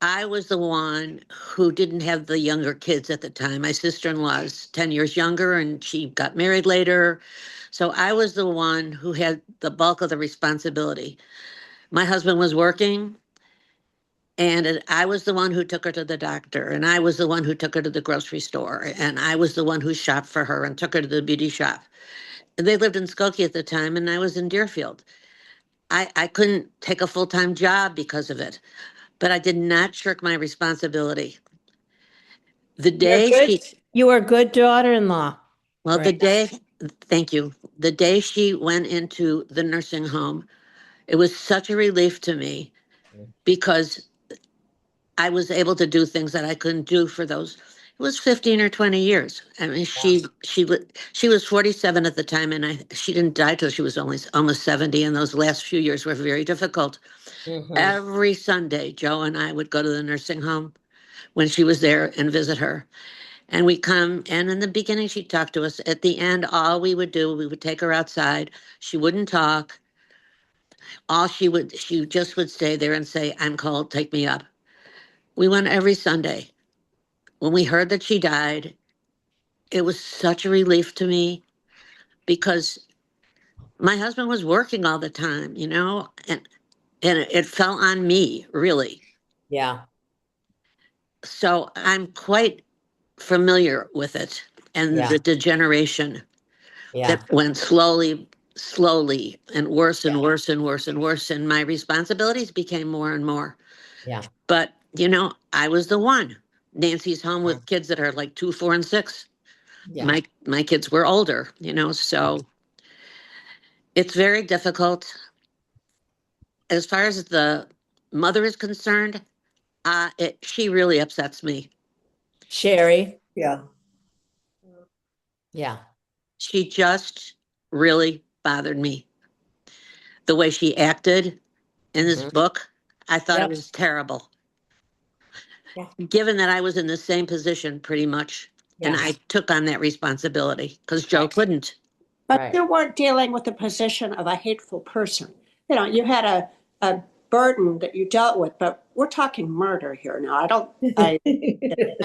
I was the one who didn't have the younger kids at the time. My sister-in-law is 10 years younger and she got married later. So I was the one who had the bulk of the responsibility. My husband was working and I was the one who took her to the doctor and I was the one who took her to the grocery store and I was the one who shopped for her and took her to the beauty shop. And they lived in Skokie at the time and I was in Deerfield. I couldn't take a full-time job because of it, but I did not shirk my responsibility. The day she, You are a good daughter-in-law. well, the Right. day, thank you. The day she went into the nursing home, it was such a relief to me because I was able to do things that I couldn't do for those. It was 15 or 20 years. I mean, she was 47 at the time, and she didn't die till she was only almost 70. And those last few years were very difficult. Every Sunday, Joe and I would go to the nursing home when she was there and visit her. And we come, and in the beginning, she'd talk to us. At the end, all we would do, we would take her outside. She wouldn't talk. She just would stay there and say, "I'm cold, take me up." We went every Sunday. When we heard that she died, it was such a relief to me because my husband was working all the time, and it fell on me, really. Yeah. So I'm quite familiar with it and the degeneration Yeah. that went slowly, and worse and worse and worse and worse. And my responsibilities became more and more. Yeah. But, I was the one. Nancy's home with kids that are like 2, 4, and 6. Yeah. My kids were older, so it's very difficult. As far as the mother is concerned, she really upsets me. Sherry. Yeah. Yeah. She just really bothered me. The way she acted in this book, I thought it Yep. was terrible. Yeah. Given that I was in the same position pretty much, and Yeah. I took on that responsibility because Joe couldn't. But Right. you weren't dealing with the position of a hateful person. You had a burden that you dealt with, but we're talking murder here now.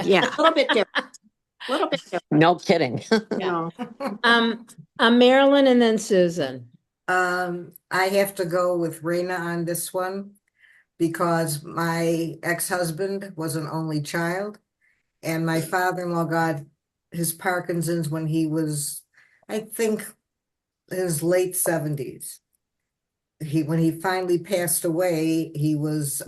Yeah, A little bit different. A little bit different. no kidding. No. Marilyn and then Susan. I have to go with Raina on this one because my ex-husband was an only child and my father-in-law got his Parkinson's when he was, I think, his late 70s. When he finally passed away, he was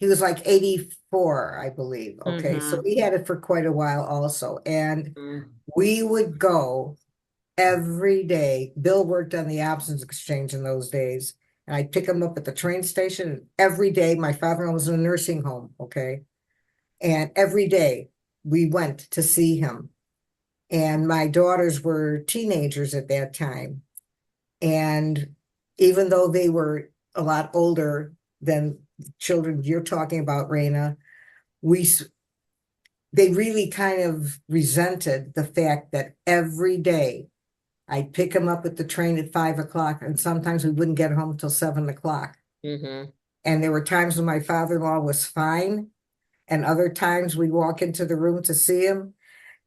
he was like 84, I believe. Okay. So Mhm. he had it for quite a while also. And Mm. we would go every day. Bill worked on the absence exchange in those days. And I'd pick him up at the train station every day. My father-in-law was in a nursing home. Okay. And every day we went to see him. And my daughters were teenagers at that time. And even though they were a lot older than children you're talking about, Raina, we they really kind of resented the fact that every day I'd pick them up at the train at 5 o'clock, and sometimes we wouldn't get home until 7 o'clock. Mhm. And there were times when my father-in-law was fine, and other times we'd walk into the room to see him,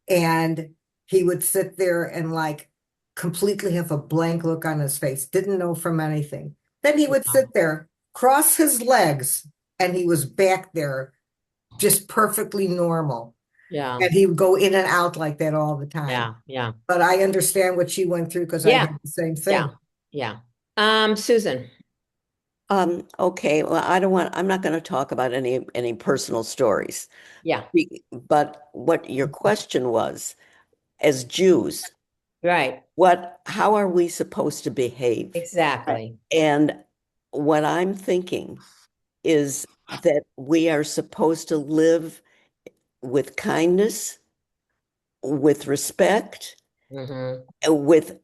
and he would sit there and like completely have a blank look on his face, didn't know from anything. Then he would sit there, cross his legs, and he was back there just perfectly normal. Yeah. And he would go in and out like that all the time. Yeah. Yeah. But I understand what she went through because I Yeah. had the same Yeah. thing. Yeah. Susan. Okay, well, I'm not going to talk about any personal stories. Yeah. But what your question was, as Jews, Right. how are we supposed to behave? Exactly. And what I'm thinking is that we are supposed to live with kindness, with respect, Mhm. with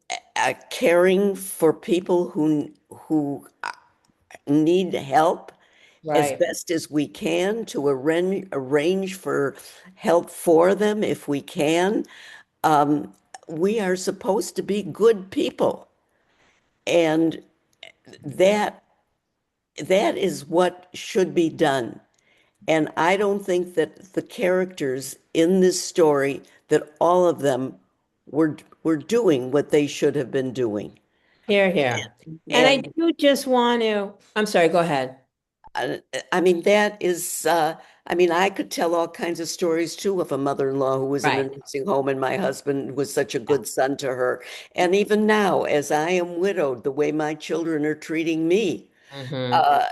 caring for people who need help as Right. best as we can to arrange for help for them if we can. Um, we are supposed to be good people, and that that is what should be done. And I don't think that the characters in this story, that all of them were doing what they should have been doing. Here, here. And I And do just want to, I'm sorry, go ahead. uh, I mean, I mean, I could tell all kinds of stories too of a mother-in-law who was in a Right. nursing home and my husband was such a Yeah. good son to her. And even now, as I am widowed, the way my children are treating me. Mhm. Uh,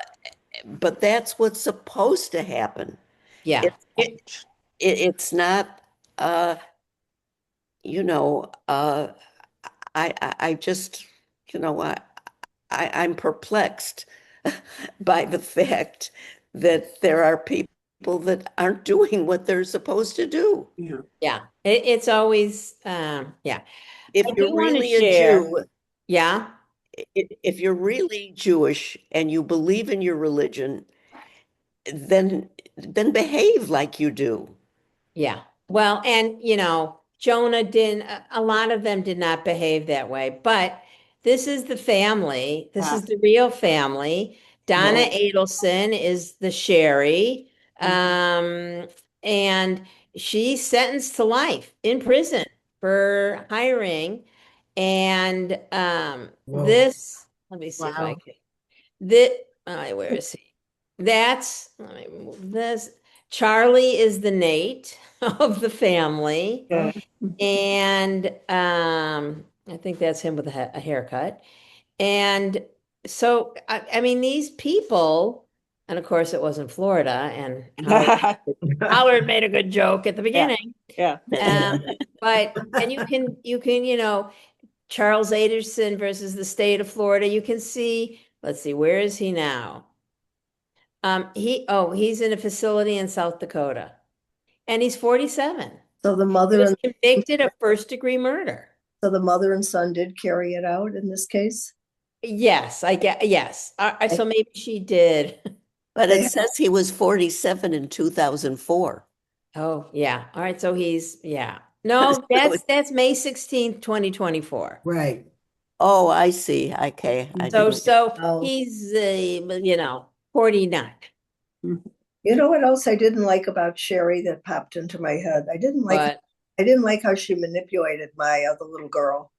but that's what's supposed to happen. Yeah. It, it's not, uh, you know, I just, you know, I'm perplexed by the fact that there are people that aren't doing what they're supposed to do. Yeah. Yeah. It's always, yeah. If I do you're want to really a share. Jew, Yeah. if you're really Jewish and you believe in your religion, then behave like you do. Yeah. Well, and Jonah didn't, a lot of them did not behave that way, but this is the family. This is the real family. Donna Well, Adelson is the Sherry. And she's sentenced to life in prison for hiring. And Whoa. let me see if I Wow. can. This, where is he? Let me move this. Charlie is the Nate of the family. Yeah. And I think that's him with a haircut. And so, I mean, these people, and of course, it wasn't Florida, and Howard made a good joke at the beginning. Yeah. And Charles Aderson versus the state of Florida, you can see, let's see, where is he now? He's in a facility in South Dakota, and he's 47. So the He mother was and convicted of first-degree murder. so the mother and son did carry it out in this case. Yes, I get, yes. So maybe she did. but They it have, says he was 47 in 2004. Oh, yeah. All right, so yeah. No, that's May 16th, 2024. Right. Oh, I see. Okay, I So didn't. so oh, he's 49. you know what else I didn't like about Sherry that popped into my head? But I didn't like how she manipulated Maya, the little girl.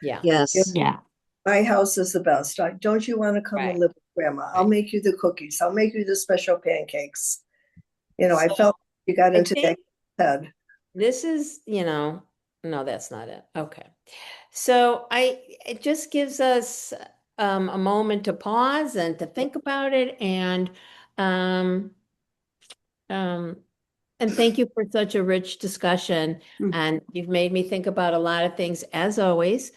yeah, You Yes. yeah, My house is the best. Don't you want to come and right, live with Grandma? I'll right. make you the cookies. I'll make you the special pancakes. I So felt you got I into that think head. this is, no, that's not it. Okay. So it just gives us a moment to pause and to think about it. And And thank you for such a rich discussion. Mm. And you've made me think about a lot of things, as always.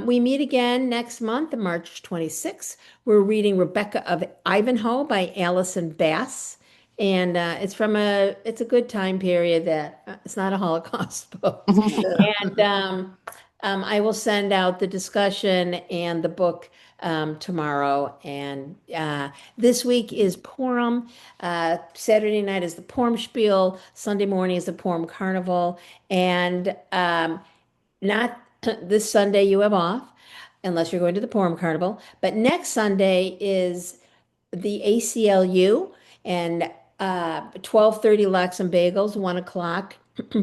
We meet again next month, March 26th. We're reading Rebecca of Ivanhoe by Allison Bass. And it's a good time period that it's not a Holocaust book. And I will send out the discussion and the book tomorrow. And this week is Purim. Saturday night is the Purim Spiel. Sunday morning is the Purim Carnival. And not this Sunday you have off, unless you're going to the Purim Carnival. But next Sunday is the ACLU and 12:30 Lox and Bagels, 1 o'clock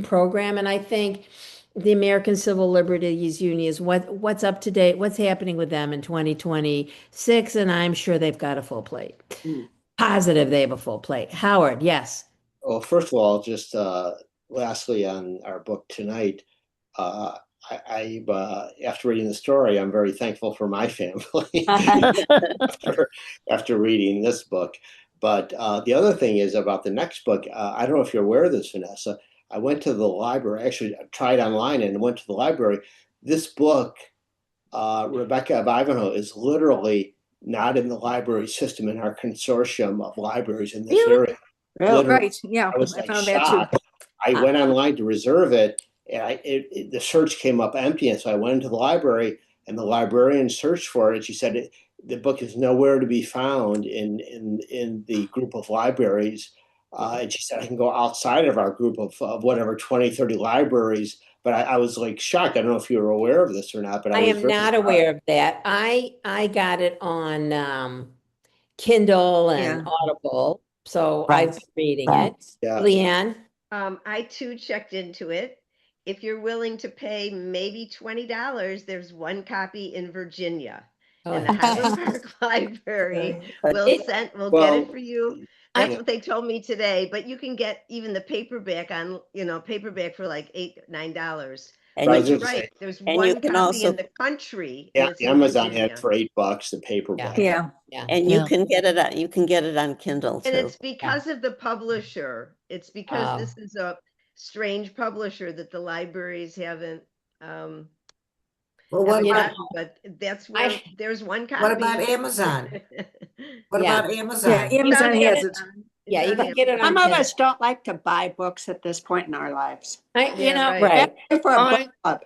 program. And I think the American Civil Liberties Union is what's up to date, what's happening with them in 2026, and I'm sure they've got a full plate. Positive they have a full plate. Howard, yes. Well, first of all, just lastly on our book tonight, after reading the story, I'm very thankful for my family after reading this book. But the other thing is about the next book. I don't know if you're aware of this, Vanessa. I went to the library, actually I tried online and went to the library. This book, Rebecca of Ivanhoe, is literally not in the library system in our consortium of libraries in this area. Literally. Right, yeah, I was I like found that too. shocked. I went online to reserve it, and the search came up empty. And so I went into the library, and the librarian searched for it. She said the book is nowhere to be found in the group of libraries. And she said I can go outside of our group of whatever 20, 30 libraries. But I was like shocked. I don't know if you were aware of this or not, but I I was am very not shocked. aware of that. I got it on Kindle and Yeah. Audible, so Right. I've been reading Right. it. Yeah. Leanne? I too checked into it. If you're willing to pay maybe $20, there's one copy in Virginia. And the Highland Park Library will It- get Well, it for you. That's what they told me today. But you can get even the paperback paperback for like $8, $9. And I But was you're gonna say, right. There's and you one can copy also in the country, yeah, and it's in Amazon had Virginia. it for $8 the paperback. Yeah, Yeah. and you can get it on Kindle And too. it's because of the publisher. It's because Oh. this is a strange publisher that the libraries haven't Well, what You know, about but that's where I there's one copy. what about Amazon? What Yeah. about yeah, Amazon? Amazon get has it it. yeah, you can get it on Some of Kindle. us don't like to buy books at this point in our lives. Yeah, right. Right. Especially for a book club,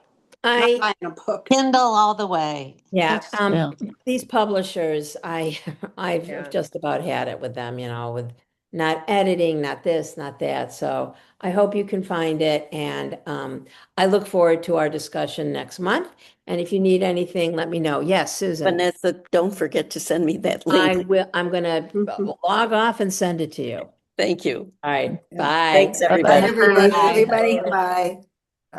not I buying a book. Kindle all the way. Yeah, Yeah. these publishers, I've Yeah. just about had it with them, with not editing, not this, not that. So I hope you can find it, and I look forward to our discussion next month. And if you need anything, let me know. Yes, Susan, Vanessa, don't forget to send me that I link. will. I'm gonna log off and send it to you. Thank you. All right, Yeah. bye. Thanks, Bye, everybody. everybody. Everybody. Bye.